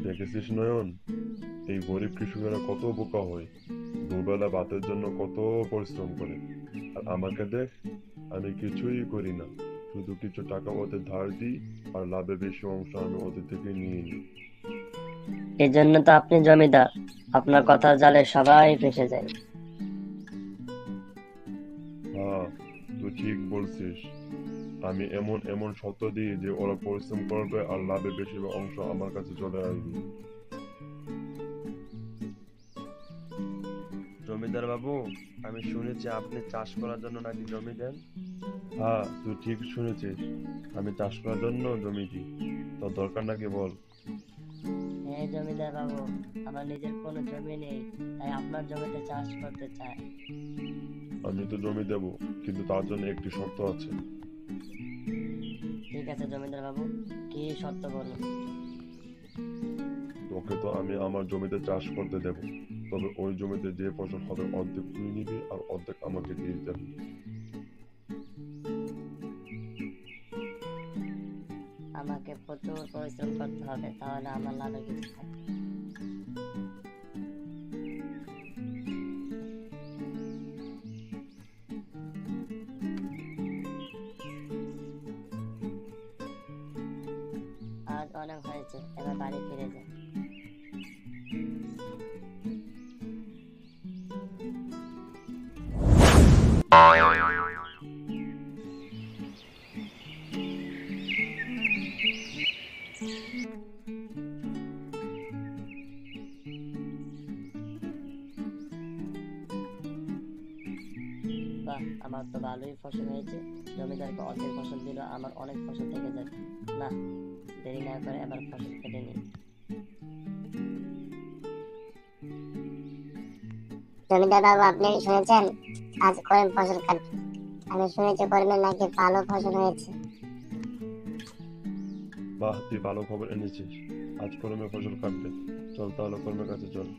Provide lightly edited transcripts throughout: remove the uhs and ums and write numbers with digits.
দেখেছিস নয়ন, এই গরিব কৃষকেরা কত বোকা হয়, দুবেলা ভাতের জন্য কত পরিশ্রম করে। আর আমাকে দেখ, আমি কিছুই করি না, শুধু কিছু টাকা ওদের ধার দিই আর লাভের বেশি অংশ আমি ওদের থেকে নিয়ে নিই। এই জন্য তো আপনি জমিদার, আপনার কথার জালে সবাই ফেঁসে যায়। হ্যাঁ, তুই ঠিক বলছিস। আমি এমন এমন শর্ত দিই যে ওরা পরিশ্রম করবে আর লাভের বেশি অংশ আমার কাছে চলে আসবে। জমিদার বাবু, আমি শুনেছি আপনি চাষ করার জন্য নাকি জমি দেন। হ্যাঁ, তুই ঠিক শুনেছিস, আমি চাষ করার জন্য জমি দিই। তোর দরকার নাকি বল? হ্যাঁ জমিদার বাবু, আমার নিজের কোনো জমি নেই, তাই আপনার জমিতে চাষ করতে চাই। আমি তো জমি দেব, কিন্তু তার জন্য একটি শর্ত আছে। ঠিক আছে জমিদার বাবু, কি শর্ত বলুন। তোকে তো আমি আমার জমিতে চাষ করতে দেব, তবে ওই জমিতে যে ফসল হবে অর্ধেক তুই নিবি আর অর্ধেক আমাকে দিয়ে দেবি। আমাকে প্রচুর পরিশ্রম করতে হবে, তাহলে আমার লাভে কিছু থাকবে। আজ অনেক হয়েছে, এবার বাড়ি ফিরে যাই। বাহ, আমার তো ভালোই ফসল হয়েছে। জমিদারকে অর্ধেক ফসল দিল, আমার অনেক ফসল থেকে যাবে। না, দেরি না করে এবার ফসল কেটে নিই। জমিদার বাবু, আপনি শুনেছেন আজ করিম ফসল কাটবে? আমি শুনেছি করিমের নাকি ভালো ফসল হয়েছে। বাহ, তুই ভালো খবর এনেছিস, আজ কলমে ফসল কাটবে। চল তাহলে কলমের কাছে চল।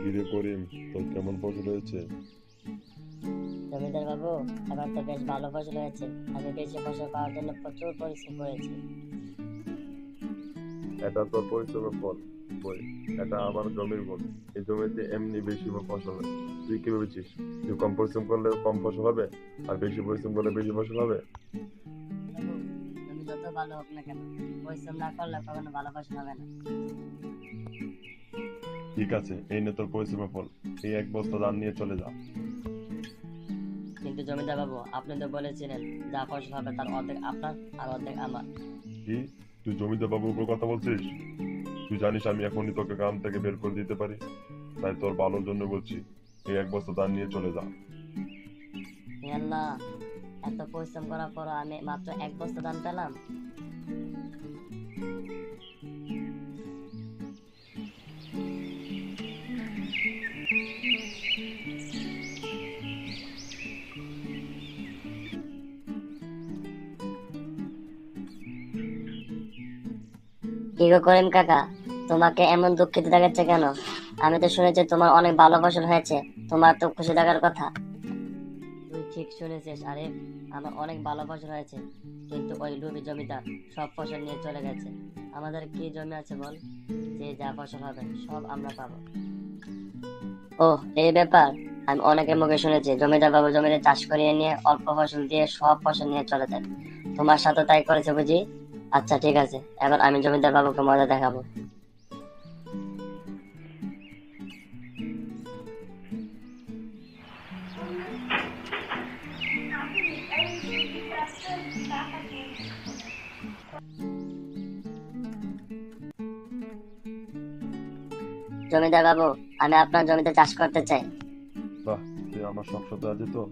কিরে করিম, তোর কেমন ফসল হয়েছে? জমিদার বাবু, এবার তো বেশ ভালো ফসল হয়েছে। আমি বেশি ফসল পাওয়ার জন্য প্রচুর পরিশ্রম করেছি। এটা তোর পরিশ্রমের ফল বই, এটা আমার জমির গুণ। এই জমিতে এমনি বেশি ফসল হয়। তুই কি ভেবেছিস তুই কম পরিশ্রম করলে কম ফসল হবে আর বেশি পরিশ্রম করলে বেশি ফসল হবে? বাবু, জমি যত ভালো হোক না কেন, পরিশ্রম না করলে কখনো ভালো ফসল হবে না। ঠিক আছে, এই নে তোর পরিশ্রমের ফল। এই এক বস্তা ধান নিয়ে চলে যা। কিন্তু জমিদার বাবু, আপনি তো বলেছিলেন যা ফসল হবে তার অর্ধেক আপনার আর অর্ধেক আমার। কি, তুই জমিদার বাবুর উপর কথা বলছিস? তুই জানিস আমি এখনই তোকে গ্রাম থেকে বের করে দিতে পারি। তাই তোর ভালোর জন্য বলছি, এই এক বস্তা ধান নিয়ে চলে যা। হে আল্লাহ, এত পরিশ্রম করার পর আমি মাত্র এক বস্তা ধান পেলাম। কি গো করিম কাকা, তোমাকে এমন দুঃখিত দেখাচ্ছে কেন? আমি তো শুনেছি তোমার অনেক ভালো ফসল হয়েছে, তোমার তো খুশি থাকার কথা। তুই ঠিক শুনেছিস আরিফ, আমার অনেক ভালো ফসল হয়েছে, কিন্তু ওই লুবি জমিদার সব ফসল নিয়ে চলে গেছে। আমাদের কি জমি আছে বল, যে যা ফসল হবে সব আমরা পাবো। ও, এই ব্যাপার। আমি অনেকের মুখে শুনেছি জমিদার বাবু জমিতে চাষ করিয়ে নিয়ে অল্প ফসল দিয়ে সব ফসল নিয়ে চলে যায়। তোমার সাথে তাই করেছে বুঝি? আচ্ছা ঠিক আছে, এবার আমি জমিদার বাবুকে মজা দেখাবো। জমিদার বাবু, আমি আপনার জমিতে চাষ করতে চাই। বাহ, তুই আমার সব সাথে আছি তো।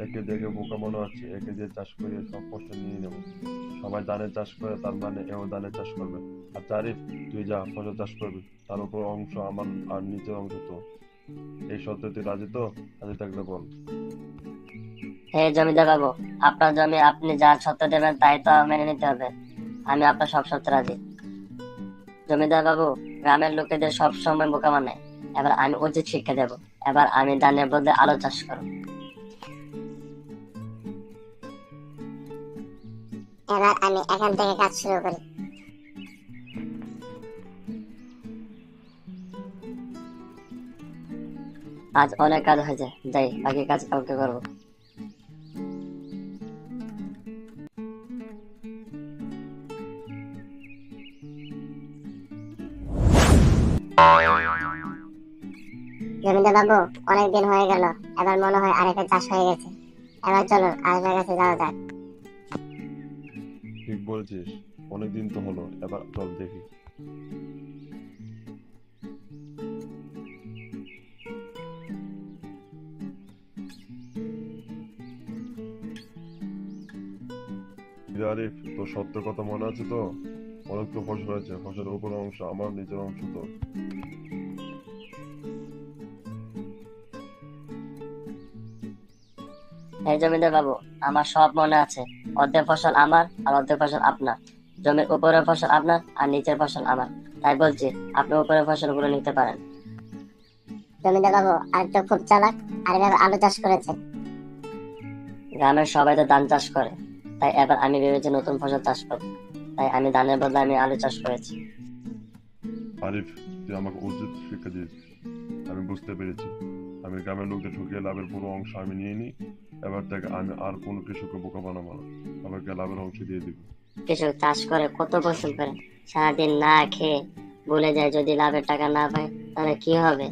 একে দেখে বোকা মনে হচ্ছে, একে দিয়ে চাষ করিয়ে সব ফসল নিয়ে নেবো। সবাই ধানের চাষ করে, তার মানে এও ধানের চাষ করবে। আর আরিফ, তুই যা ফসল চাষ করবি, তার উপর অংশ আমার আর নিচের অংশ তো। এই শর্তে তুই রাজি তো? রাজি থাকলে বল। হে জমিদার বাবু, আপনার জমি আপনি যা শর্ত দেবেন তাই তো মেনে নিতে হবে। আমি আপনার সব শর্তে রাজি। জমিদার বাবু, গ্রামের লোকেদের সব সময় বোকা বানায়। এবার আমি উচিত শিক্ষা দেব। এবার আমি ধানের বদলে আলু চাষ করব। এবার আমি এখান থেকে কাজ শুরু করি। আজ অনেক কাজ হয়েছে, যাই, বাকি কাজ কালকে করবো। জমিদার বাবু, অনেকদিন হয়ে গেল, এবার মনে হয় আরেকটা চাষ হয়ে গেছে। এবার চলুন আরেকটার কাছে যাওয়া যাক। ঠিক বলেছিস, অনেকদিন তো হলো, এবার চল দেখি। কিরে আরিফ, তোর সত্য কথা মনে আছে তো? অনেক তো ফসল হয়েছে, ফসলের উপর অংশ আমার, নিচের অংশ তো। হে জমিদার বাবু, আমার সব মনে আছে। অর্ধেক ফসল আমার আর অর্ধেক ফসল আপনার। জমির উপরের ফসল আপনার আর নিচের ফসল আমার। তাই বলছি, আপনি উপরের ফসলগুলো নিতে পারেন। জমিদার বাবু আর তো খুব চালাক, আর এভাবে আলু চাষ করেছে। গ্রামের সবাই তো ধান চাষ করে, তাই এবার আমি ভেবেছি নতুন ফসল চাষ করবো। তাই আমি ধানের বদলে আমি আলু চাষ করেছি। আরিফ, তুই আমাকে উচিত শিক্ষা দিয়েছিস, আমি বুঝতে পেরেছি। আমি গ্রামের লোকদের ঠকিয়ে লাভের পুরো অংশ আমি নিয়ে নিই। এবার থেকে আমি আর কোনো কৃষককে বোকা বানাবো না, সবাইকে লাভের অংশ দিয়ে দিব। কৃষক চাষ করে কত পরিশ্রম করে, সারাদিন না খেয়ে ভুলে যায় যদি লাভের টাকা না পায় তাহলে কি হবে।